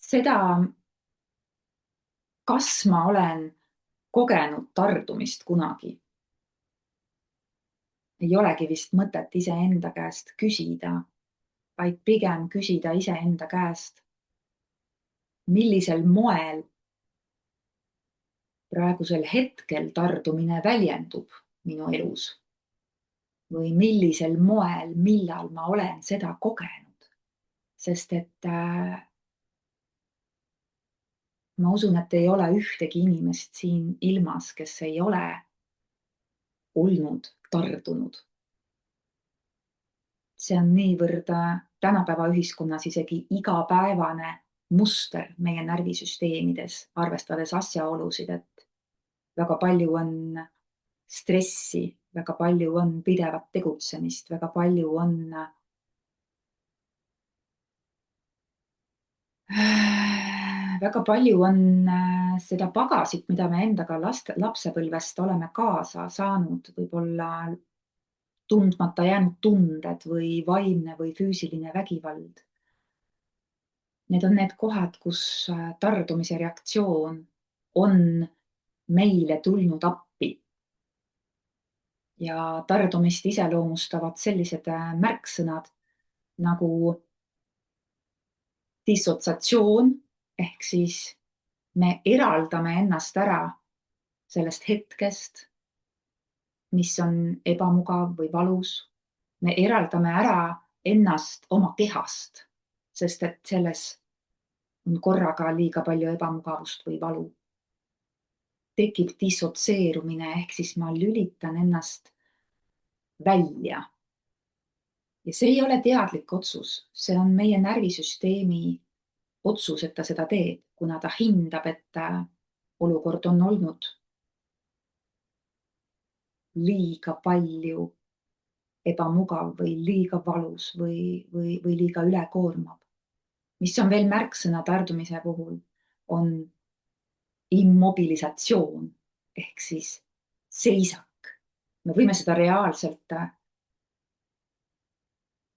Seda, kas ma olen kogenud tardumist kunagi, ei olegi vist mõtet iseenda käest küsida, vaid pigem küsida iseenda käest, millisel moel praegusel hetkel tardumine väljendub minu elus või millisel moel, millal ma olen seda kogenud. Sest et ma usun, et ei ole ühtegi inimest siin ilmas, kes ei ole olnud tardunud. See on niivõrd tänapäeva ühiskonnas isegi igapäevane muster meie närvisüsteemides, arvestades asjaolusid, et väga palju on stressi, väga palju on pidevat tegutsemist, väga palju on seda pagasit, mida me endaga lapsepõlvest oleme kaasa saanud, võib-olla tundmata jäänud tunded või vaimne või füüsiline vägivald. Need on need kohad, kus tardumise reaktsioon on meile tulnud appi. Ja tardumist iseloomustavad sellised märksõnad nagu dissotsiatsioon ehk siis me eraldame ennast ära sellest hetkest, mis on ebamugav või valus. Me eraldame ära ennast oma kehast, sest et selles on korraga liiga palju ebamugavust või valu. Tekib dissotseerumine ehk siis ma lülitan ennast välja. Ja see ei ole teadlik otsus, see on meie närvisüsteemi otsus, et ta seda teeb, kuna ta hindab, et olukord on olnud liiga palju ebamugav või liiga valus või liiga ülekoormav. Mis on veel märksõna tardumise puhul, on immobilisatsioon ehk siis seisak. Me võime seda reaalselt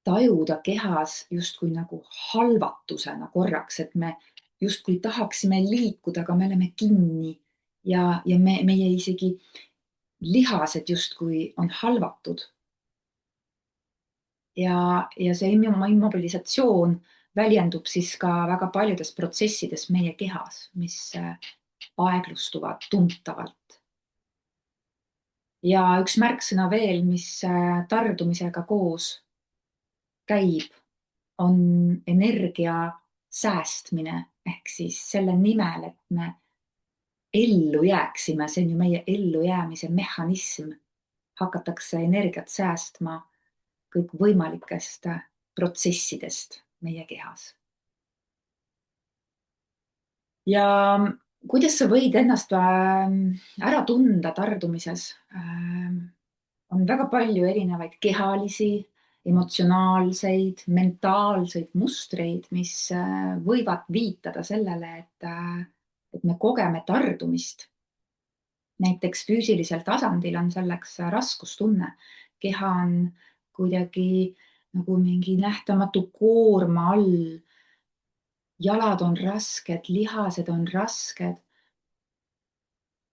tajuda kehas justkui nagu halvatusena korraks, et me justkui tahaksime liikuda, aga me oleme kinni ja meie isegi lihased justkui on halvatud. Ja see immobilisatsioon väljendub siis ka väga paljudes protsessides meie kehas, mis aeglustuvad tuntavalt. Ja üks märksõna veel, mis tardumisega koos käib, on energia säästmine ehk siis selle nimel, et me ellu jääksime, see on ju meie ellujäämise mehhanism, hakatakse energiat säästma kõikvõimalikest protsessidest meie kehas. Ja kuidas sa võid ennast ära tunda tardumises? On väga palju erinevaid kehalisi, emotsionaalseid, mentaalseid mustreid, mis võivad viitada sellele, et me kogeme tardumist. Näiteks füüsilisel tasandil on selleks raskustunne. Keha on kuidagi nagu mingi nähtamatu koorma all. Jalad on rasked, lihased on rasked.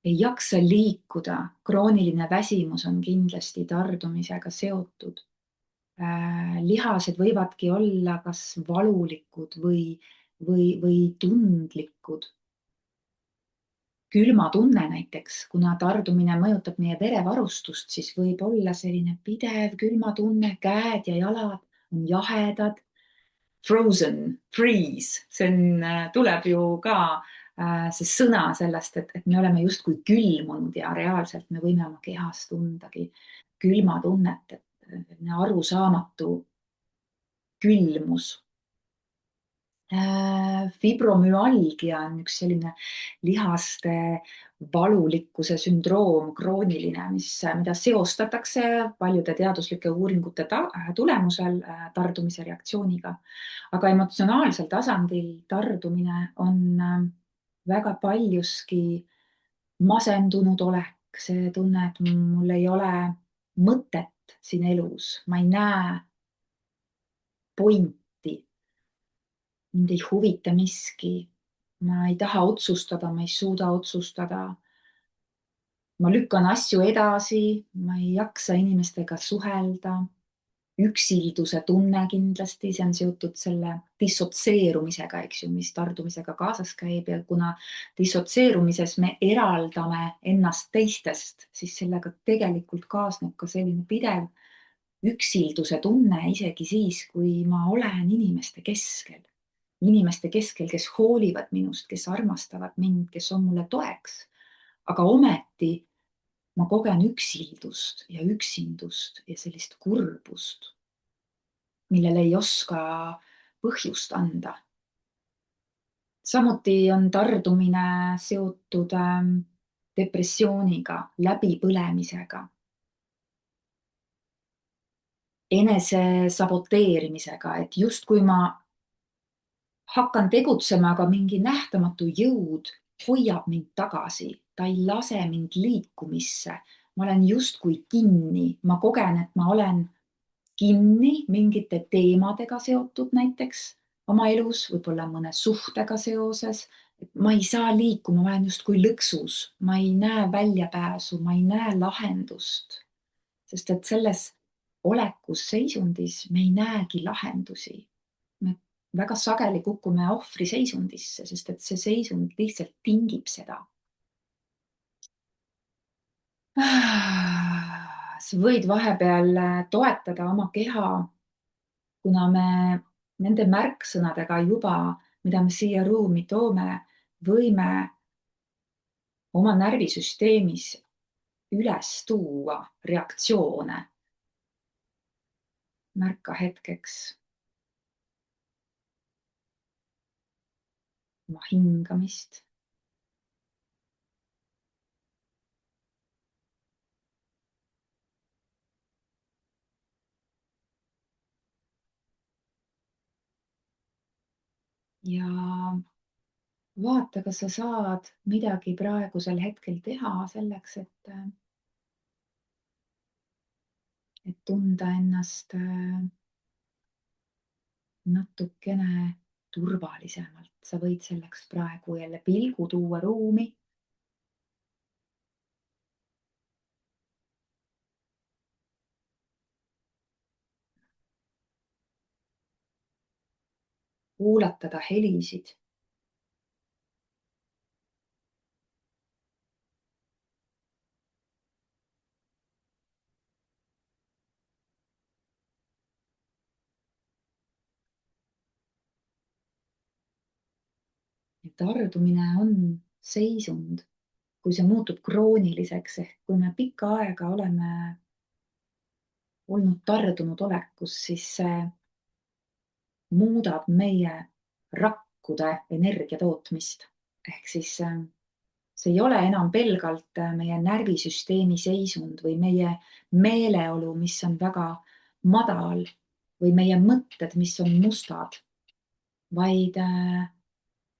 Ei jaksa liikuda. Krooniline väsimus on kindlasti tardumisega seotud. Lihased võivadki olla kas valulikud või tundlikud. Külmatunne näiteks, kuna tardumine mõjutab meie verevarustust, siis võib olla selline pidev külmatunne, käed ja jalad on jahedad. Frozen, freeze, see tuleb ju ka see sõna sellest, et me oleme justkui külmunud ja reaalselt me võime oma kehas tundagi külmatunnet, et arusaamatu külmus. Fibromüalgia on üks selline lihaste valulikkuse sündroom, krooniline, mida seostatakse paljude teaduslike uuringute tulemusel tardumise reaktsiooniga. Aga emotsionaalsel tasandil tardumine on väga paljuski masendunud olek, see tunne, et mul ei ole mõtet siin elus, ma ei näe pointi. mind ei huvita miski, ma ei taha otsustada, ma ei suuda otsustada. Ma lükkan asju edasi, ma ei jaksa inimestega suhelda. Üksilduse tunne kindlasti, see on seotud selle dissotseerumisega, eks ju, mis tardumisega kaasas käib ja kuna dissotseerumises me eraldame ennast teistest, siis sellega tegelikult kaasneb ka selline pidev üksilduse tunne, isegi siis, kui ma olen inimeste keskel. Inimeste keskel, kes hoolivad minust, kes armastavad mind, kes on mulle toeks. Aga ometi ma kogen üksildust ja üksindust ja sellist kurbust, millele ei oska põhjust anda. Samuti on tardumine seotud depressiooniga, läbipõlemisega, enese saboteerimisega, et justkui ma hakkan tegutsema, aga mingi nähtamatu jõud hoiab mind tagasi, ta ei lase mind liikumisse. Ma olen justkui kinni, ma kogen, et ma olen kinni mingite teemadega seotud näiteks oma elus, võib-olla mõne suhtega seoses. Et ma ei saa liikuma, ma olen justkui lõksus, ma ei näe väljapääsu, ma ei näe lahendust. Sest et selles olekus seisundis me ei näegi lahendusi. Me väga sageli kukume ohvri seisundisse, sest et see seisund lihtsalt tingib seda. Sa võid vahepeal toetada oma keha, kuna me nende märksõnadega juba, mida me siia ruumi toome, võime oma närvisüsteemis üles tuua reaktsioone. Märka hetkeks oma hingamist. Ja vaata, kas sa saad midagi praegusel hetkel teha selleks, et tunda ennast natukene turvalisemalt. Sa võid selleks praegu jälle pilgu tuua ruumi. Kuulatada helisid. Ja tardumine on seisund, kui see muutub krooniliseks ehk kui me pikka aega oleme olnud tardunud olekus, siis see muudab meie rakkude energiatootmist. Ehk siis see ei ole enam pelgalt meie närvisüsteemi seisund või meie meeleolu, mis on väga madal või meie mõtted, mis on mustad, vaid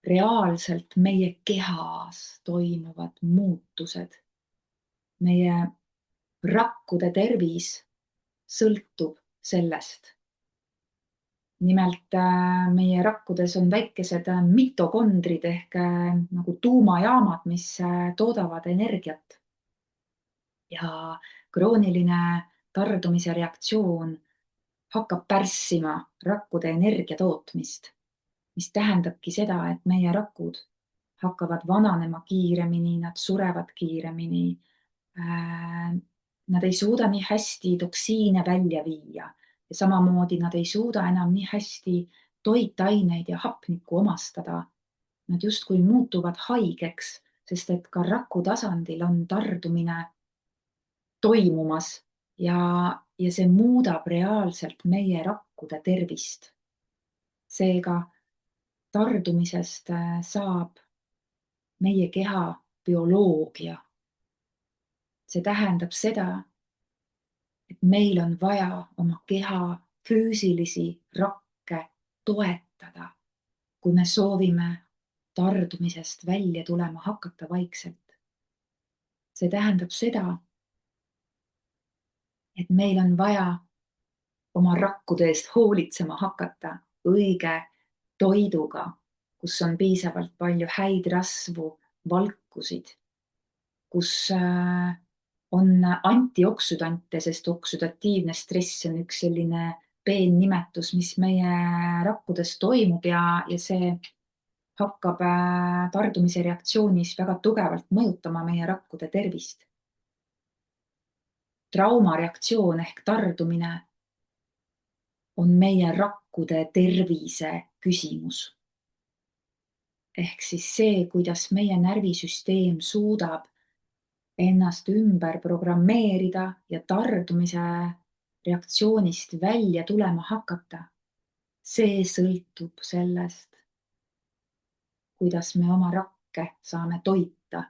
reaalselt meie kehas toimuvad muutused. Meie rakkude tervis sõltub sellest. Nimelt meie rakkudes on väikesed mitokondrid ehk nagu tuumajaamad, mis toodavad energiat. Ja krooniline tardumise reaktsioon hakkab pärssima rakkude energiatootmist, mis tähendabki seda, et meie rakud hakkavad vananema kiiremini, nad surevad kiiremini. Nad ei suuda nii hästi toksiine välja viia ja samamoodi nad ei suuda enam nii hästi toitaineid ja hapnikku omastada. Nad justkui muutuvad haigeks, sest et ka raku tasandil on tardumine toimumas ja see muudab reaalselt meie rakkude tervist. Seega tardumisest saab meie keha bioloogia. See tähendab seda, et meil on vaja oma keha füüsilisi rakke toetada, kui me soovime tardumisest välja tulema hakata vaikselt. See tähendab seda, et meil on vaja oma rakkude eest hoolitsema hakata õige toiduga, kus on piisavalt palju häid rasvu, valkusid, kus on antioksüdante, sest oksüdatiivne stress on üks selline peennimetus, mis meie rakkudes toimub ja see hakkab tardumise reaktsioonis väga tugevalt mõjutama meie rakkude tervist. Traumareaktsioon ehk tardumine on meie rakkude tervise küsimus. Ehk siis see, kuidas meie närvisüsteem suudab ennast ümber programmeerida ja tardumise reaktsioonist välja tulema hakata, see sõltub sellest, kuidas me oma rakke saame toita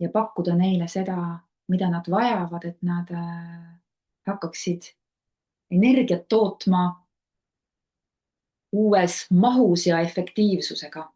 ja pakkuda neile seda, mida nad vajavad, et nad hakkaksid energiat tootma uues mahus ja efektiivsusega.